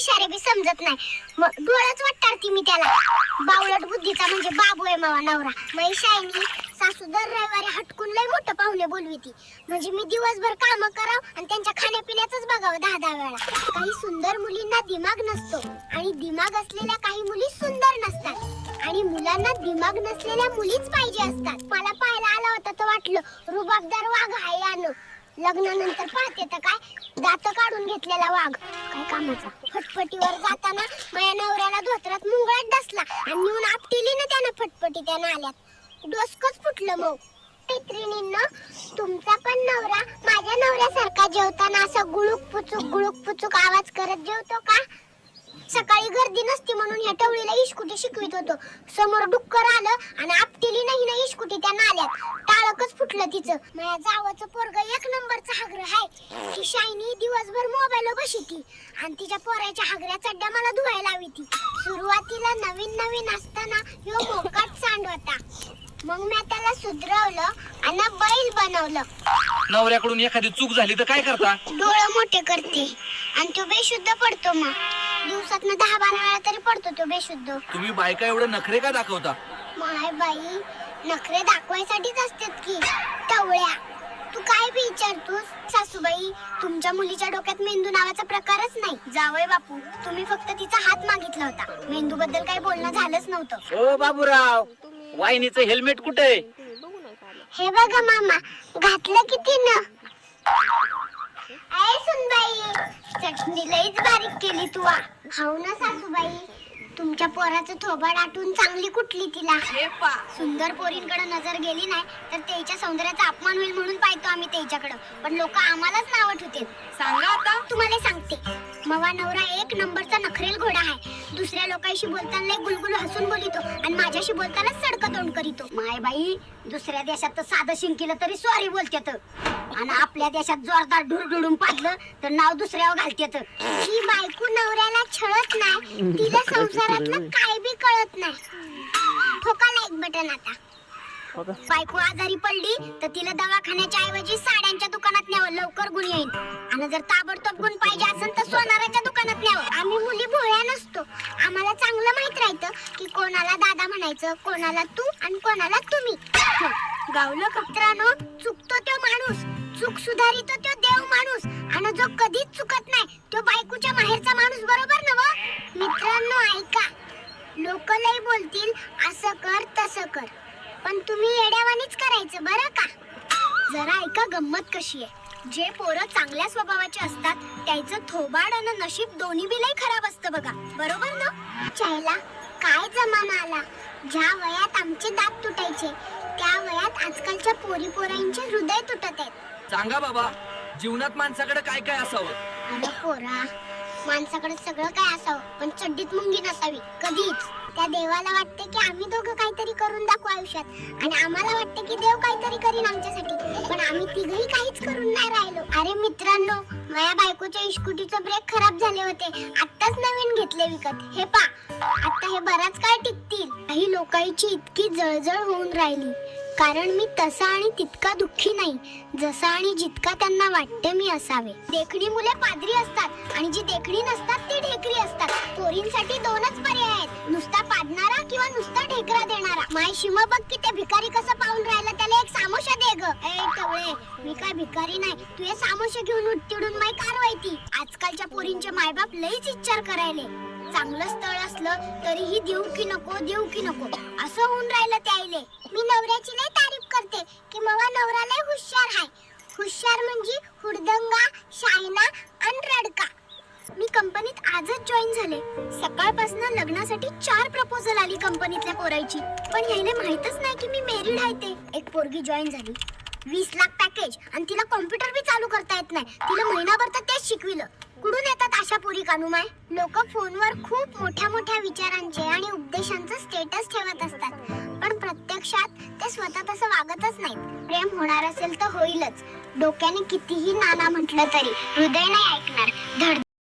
इशारे बी समजत नाही, डोळ्याच वाटतारती मी त्याला. बावळट बुद्धीचा म्हणजे बाबू आहे मावा नवरा. मैशाईनी सासू दर रविवारी हटकून लय मोठं पाहुणे बोलवीती, म्हणजे मी दिवसभर काम करावं आणि त्यांच्या खाण्यापिण्याचंच बघावं 10-10 वेळा. काही सुंदर मुलींना दिमाग नसतो आणि दिमाग असलेल्या काही मुली सुंदर नसतात आणि मुलांना दिमाग नसलेल्या मुलीच पाहिजे असतात. मला पाहायला आला होता तर वाटलं रुबाबदार वाघ आहे यानं. लग्नानंतर पाहते तर काय दात काढून घेतलेला वाघ, काय कामाचा. फटफटीवर जाताना माझ्या नवऱ्याला धोत्रात मुंगळात डसला आणि नेऊन आपटिली ना त्यानं फटफटी त्यानं आल्यात. डोसकच फुटलं. मग मैत्रिणींनो, तुमचा पण नवरा माझ्या नवऱ्यासारखा जेवताना असं गुळूक पुचूक आवाज करत जेवतो का? सकाळी गर्दी नसती म्हणून ह्या टवळीला इस्कुटी शिकवित होतो. समोर डुक्कर आलं आणि आपटिली नाही ना इस्कुटी त्यानं आल्यात. टाळकच फुटलं तिचं. माझ्या जावाचं पोरग एक नंबरचा हागरं हाय. ती शायनी दिवसभर मोबाईल बशिती आणि तिच्या पोराच्या हागऱ्या चड्ड्या मला धुवायला लाविती. सुरुवातीला नवीन असताना ह्यो मोकाट सांड होता. मग मी त्याला सुधरवलं आणि बैल बनवलं. नवऱ्याकडून एखादी चूक झाली तर काय करता? डोळे मोठे करते आणि तो बेशुद्ध पडतो. मग दिवसातनं 10-12 वेळा तरी पडतो तो बेशुद्ध. तुम्ही बायका एवढं नखरे का दाखवता? माय बाई, नखरे दाखवायसाठीच असतात की टवळ्या. तू काय बी विचारतोस? सासूबाई, तुमच्या मुलीच्या डोक्यात मेंदू नावाचा प्रकारच नाही. जावई बापू, तुम्ही फक्त तिचा हात मागितला होता, मेंदू बद्दल काही बोलणं झालंच नव्हतं. ओ बाबूराव, वाहिनीचं हेल्मेट कुठे? हे बघा मामा, घातलं किती न. ऐ सुनबाई, चटणी लईच बारीक केली तू. हाव ना सासूबाई, तुमच्या पोराचं थोबाड आटून चांगली कुठली तिला. सुंदर पोरींकडे नजर गेली नाही तर त्याच्या सौंदर्याचा अपमान होईल म्हणून पाहतो आम्ही त्याच्याकडे, पण लोक आम्हालाच नाव ठेवतील. सांगा आता. तुम्हाला सांगते, मवा नवरा एक नंबरचा नखरेल घोडा आहे. दुसऱ्या लोकांशी बोलताना गुलगुल हसून बोलितो आणि माझ्याशी बोलताना सडकं तोंड करीतो. माय बाई, दुसऱ्या देशात तर साधं शिंकीलं तरी सॉरी बोलतात आणि आपल्या देशात जोरदार ढुरढुडून पाडलं तर नाव दुसऱ्यावर घालतात. ही बायको नवऱ्याला छळत नाही, तिला संसारातलं काय बी कळत नाही. ठोका लाईक बटन आता. बायको आजारी पडली तर तिला दवाखान्याच्या ऐवजी साड्यांच्या दुकानात न्यावं, लवकर गुण येईल. आणि जर ताबडतोब गुण पाहिजे असेल तर सोनाराच्या दुकानात न्यावं. आम्ही मुली भोळ्या नसतो, आम्हाला चांगलं माहित राहतं की कोणाला दादा म्हणायचं, कोणाला तू आणि कोणाला तुम्ही. गावलं का मित्रांनो? चुकतो तो माणूस, चूक सुधारितो तो देव माणूस आणि जो कधीच चुकत नाही तो बायकोच्या माहेरचा माणूस. बरोबर ना? मित्रांनो ऐका, लोक लई बोलतील असं कर तसं कर, पण तुम्ही येड्यावानीच करायचं बरं का. जरा ऐका गंमत कशी आहे. जे पोरं चांगल्या स्वभावाचे असतात त्याचं थोबाड आणि नशीब दोन्ही बी लई खराब असतं बघा. बरोबर ना? चायला काय जमाना आला. ज्या वयात आमचे दात तुटायचे त्या वयात आजकालच्या पोरांचे हृदय तुटत आहेत. सांगा बाबा, जीवनात माणसाकडे काय काय असावं? अरे पोरा, माणसाकडे सगळं काय असावं पण चड्डीत मुंगी नसावी कधीच. त्या देवाला वाटते की आम्ही दोघं काहीतरी करून दाखवू आयुष्यात आणि आम्हाला वाटते की देव काहीतरी करीन आमच्यासाठी, पण आम्ही तिघही काहीच करून नाही राहिलो. अरे मित्रांनो, माझ्या बायकोच्या इस्कुटीचे ब्रेक खराब झाले होते, आत्ताच नवीन घेतले विकत. हे पा, आता हे बराच काळ टिकतील. काही लोकांची इतकी जळजळ होऊन राहिली कारण मी तसा आणि तितका दुःखी नाही जसा आणि जितका त्यांना वाटते मी असावे. देखणी मुले पादरी असतात आणि जी देखणी नसतात ती ढेकरी असतात. पोरींसाठी दोनच पर्याय आहेत, नुसता पाडणारा किंवा नुसता ढेकरा देणारा. माय शिमा बघ की ते भिकारी कसं पाहून राहिलं, त्याला एक सामोशा दे ग. ए टवळे, मी काय भिकारी नाही, तू हे सामोशे घेऊन उठतिडून माय कारवाईती. आजकालच्या पोरींचे मायबाप लईच विचार करायले. चांगलं स्थळ असलं तरीही देऊ की नको असं होऊन राहिलं त्याईले. मी नवऱ्याची लई तारीफ करते की मवा नवरा लई हुशार आहे. हुशार म्हणजे हुडदंगा, शायना आणि रडका. मी कंपनीत आजच जॉईन झाले. सकाळपासून लग्नासाठी 4 प्रपोजल आली कंपनीतल्या पोरायची, पण ह्याला माहितच नाही की मी मॅरिड आहे ते. एक पोरगी जॉईन झाली, 20 लाख पॅकेज आणि तिला कॉम्प्युटर बी चालू करता येत नाही. तिला महिनाभर तर तेच शिकविलं. कुठून येतात अशा पोरी कानुमाय? लोक फोनवर खूप मोठ्या विचारांचे आणि उपदेशांचं स्टेटस ठेवत असतात, पण प्रत्यक्षात ते स्वतः तसं वागतच नाहीत. प्रेम होणार असेल तर होईलच. डोक्याने कितीही नाना म्हटलं तरी हृदय नाही ऐकणार. धड